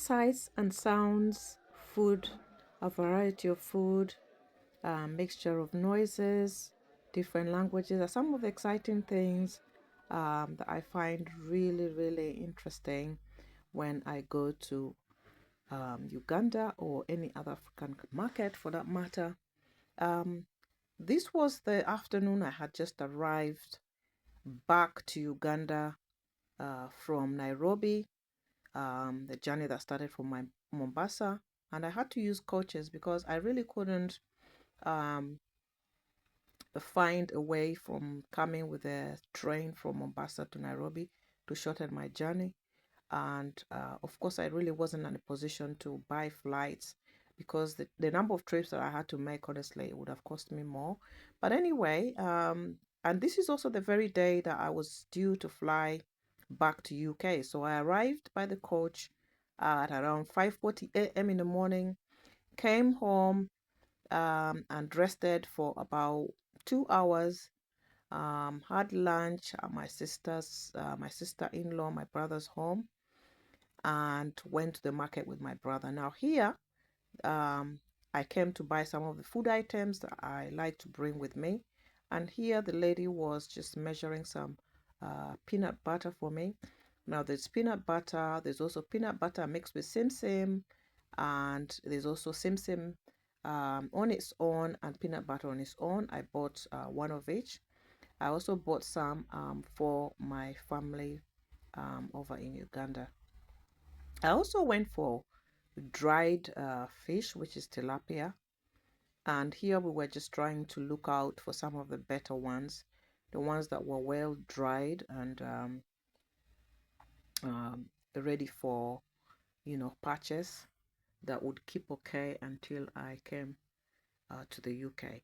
sights and sounds, food, a variety of food, a mixture of noises, different languages are some of the exciting things that I find really, really interesting when I go to Uganda or any other African market for that matter. Um, this was the afternoon I had just arrived back to Uganda from Nairobi, the journey that started from my Mombasa, and I had to use coaches because I really couldn't um, find a way from coming with a train from Mombasa to Nairobi to shorten my journey. And of course, I really wasn't in a position to buy flights because the number of trips that I had to make, honestly, it would have cost me more. But anyway, and this is also the very day that I was due to fly back to UK. So I arrived by the coach at around 5:40 a.m. in the morning, came home and rested for about 2 hours. Had lunch at my sister-in-law, my brother's home, and went to the market with my brother. Now here, um, I came to buy some of the food items that I like to bring with me. And here the lady was just measuring some peanut butter for me. Now there's peanut butter, there's also peanut butter mixed with sim, and there's also sim on its own and peanut butter on its own. I bought one of each. I also bought some for my family over in Uganda. I also went for dried fish, which is tilapia. And here we were just trying to look out for some of the better ones, the ones that were well dried and ready for, purchase that would keep okay until I came to the UK.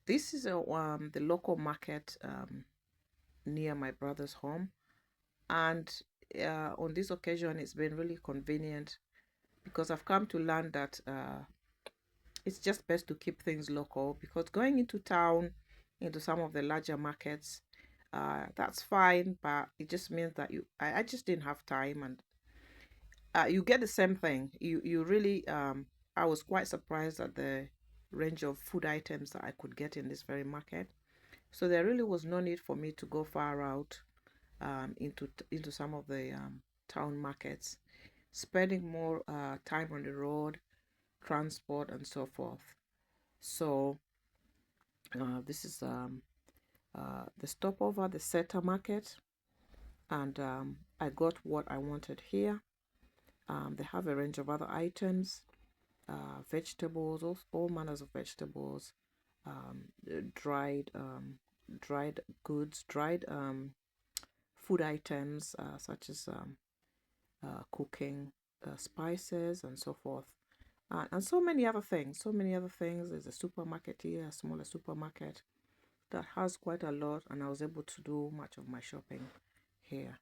This is the local market near my brother's home. And on this occasion, it's been really convenient because I've come to learn that it's just best to keep things local, because going into town, into some of the larger markets, that's fine, but it just means that I just didn't have time, and you get the same thing. You really, I was quite surprised at the range of food items that I could get in this very market. So there really was no need for me to go far out into some of the town markets, spending more time on the road, transport, and so forth. So this is the stopover, the Seeta market, and I got what I wanted here. They have a range of other items, vegetables, all manners of vegetables, dried dried goods, dried food items such as cooking spices and so forth. And so many other things. So many other things. There's a supermarket here, a smaller supermarket that has quite a lot, and I was able to do much of my shopping here.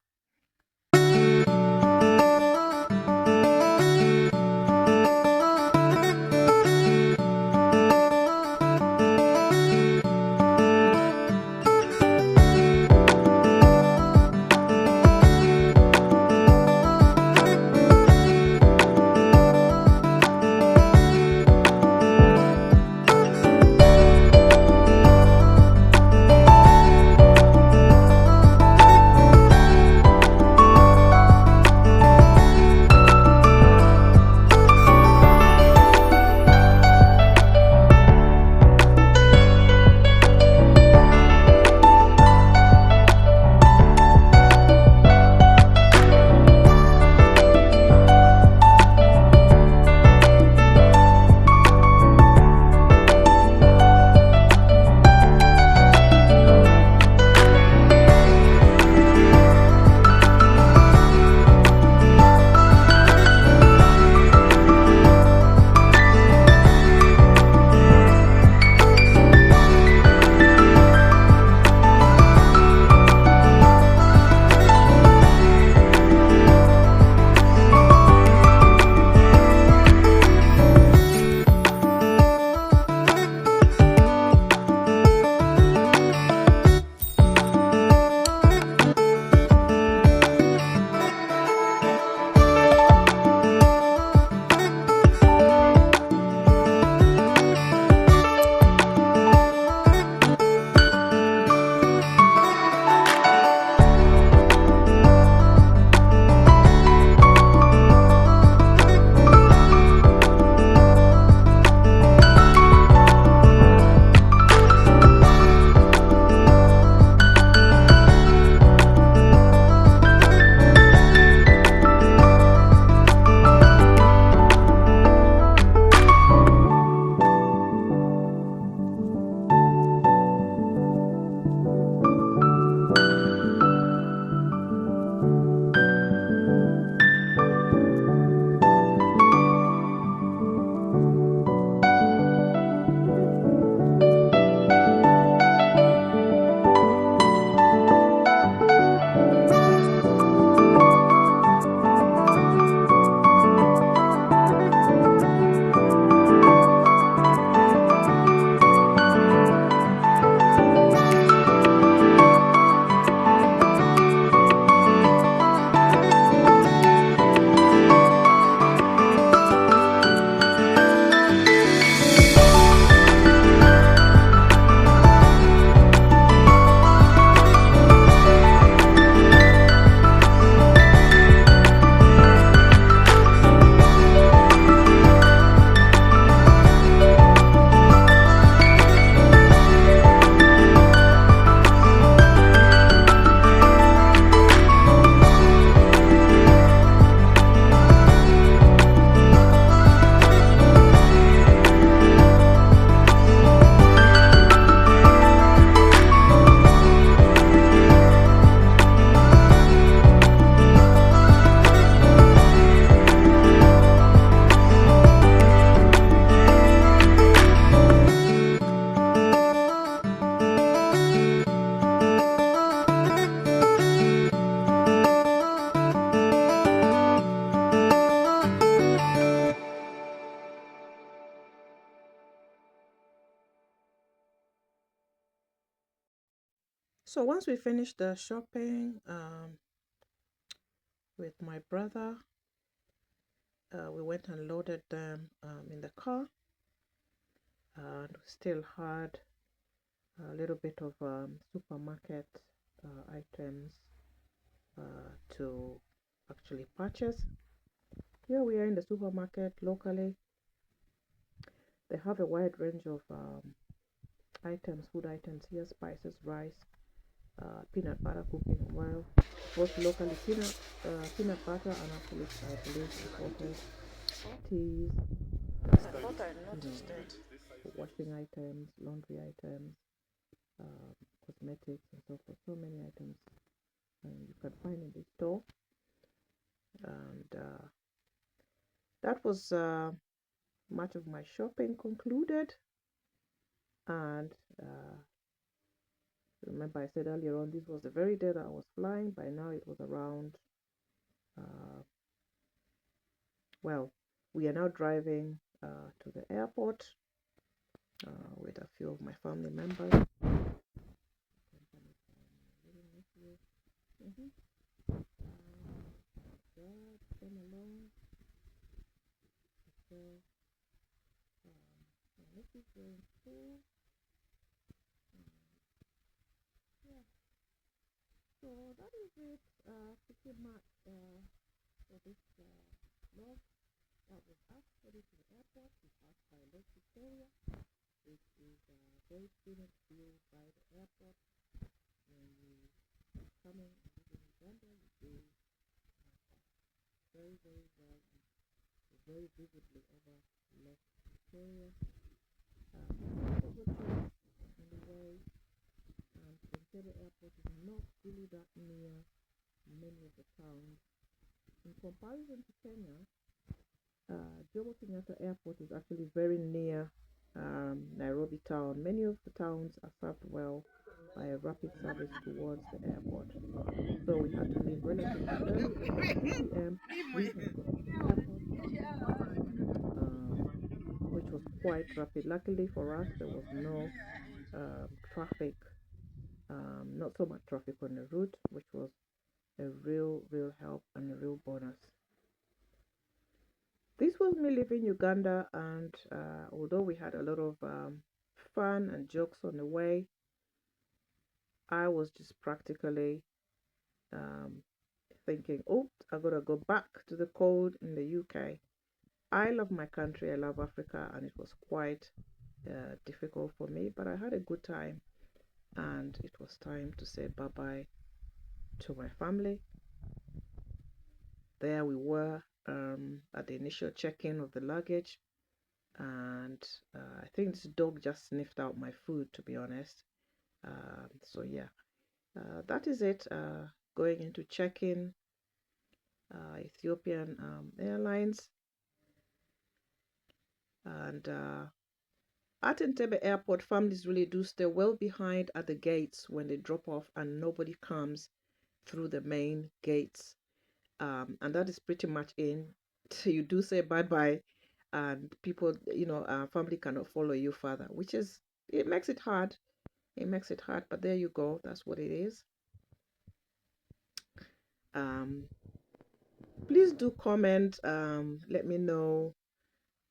So once we finished the shopping with my brother, we went and loaded them in the car, and we still had a little bit of supermarket items to actually purchase. Here we are in the supermarket locally. They have a wide range of items, food items here: spices, rice, peanut butter, cooking oil, both locally peanut butter and actually I believe imported teas, I thought I noticed it. washing items, laundry items, cosmetics and so forth. So many items you can find in this store. And that was much of my shopping concluded. And remember, I said earlier on, this was the very day that I was flying. By now, it was around, uh, well, we are now driving to the airport with a few of my family members. Mm-hmm. Dad came along. So, this is going cool. Yeah. So that is it. Pretty much for this vlog. That was us headed to the airport. We passed by Lake Victoria, which is a very scenic view by the airport. When you coming and visit Uganda, you do very, very well and very vividly over Lake Victoria. On the way, Entebbe Airport is not really that near many of the towns. In comparison to Kenya, Jomo Kenyatta Airport is actually very near Nairobi town. Many of the towns are served well by a rapid service towards the airport. So we had to leave relatively early, around 2 p.m. We had got to the airport, which was quite rapid. Luckily for us, there was no traffic, not so much traffic on the route, which was a real help and a real bonus. This was me leaving Uganda, and although we had a lot of fun and jokes on the way, I was just practically um, thinking, oh, I gotta go back to the cold in the UK. I love my country, I love Africa, and it was quite difficult for me, but I had a good time, and it was time to say bye bye to my family. There we were at the initial check-in of the luggage, and I think this dog just sniffed out my food, to be honest. So yeah, that is it. Going into check-in, Ethiopian Airlines, and at Entebbe Airport, families really do stay well behind at the gates when they drop off, and nobody comes through the main gates. And that is pretty much in. You do say bye bye, and people, family cannot follow you further, which is, it makes it hard. It makes it hard, but there you go. That's what it is. Um, Please do comment. Let me know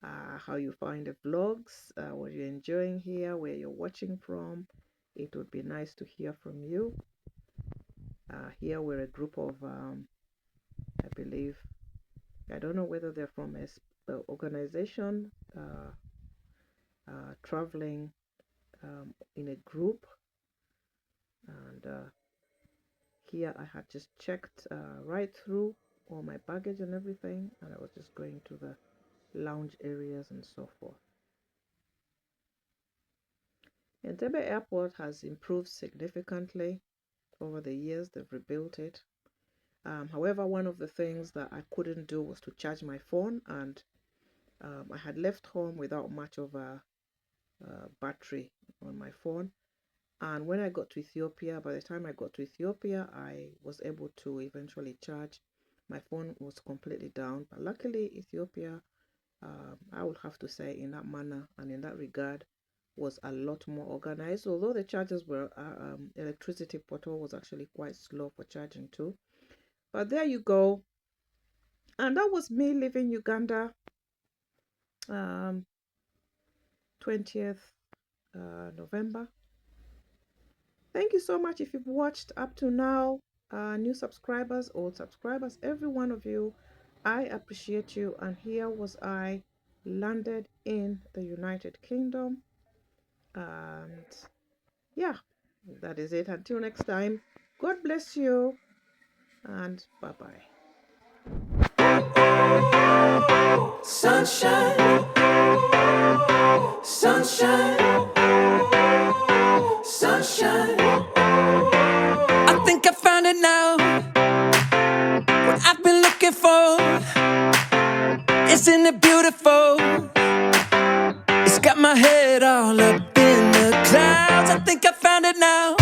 how you find the vlogs, what you're enjoying here, where you're watching from. It would be nice to hear from you. Here we're a group of, I believe, I don't know whether they're from a organization traveling in a group. And here I had just checked right through all my baggage and everything, and I was just going to the lounge areas and so forth. Entebbe Airport has improved significantly over the years. They've rebuilt it. However, one of the things that I couldn't do was to charge my phone, and I had left home without much of a battery on my phone. And when I got to Ethiopia, by the time I got to Ethiopia, I was able to eventually charge. My phone was completely down, but luckily Ethiopia, I would have to say, in that manner and in that regard, was a lot more organized, although the charges were electricity portal was actually quite slow for charging too. But there you go. And that was me leaving Uganda, um, 20th November. Thank you so much if you've watched up to now. New subscribers, old subscribers, every one of you, I appreciate you. And here was I, landed in the United Kingdom. And yeah, that is it. Until next time, God bless you and bye bye. Sunshine, sunshine, sunshine. I think I found it now. What I've been looking for. Isn't it beautiful? It's got my head all up in the clouds. I think I found it now.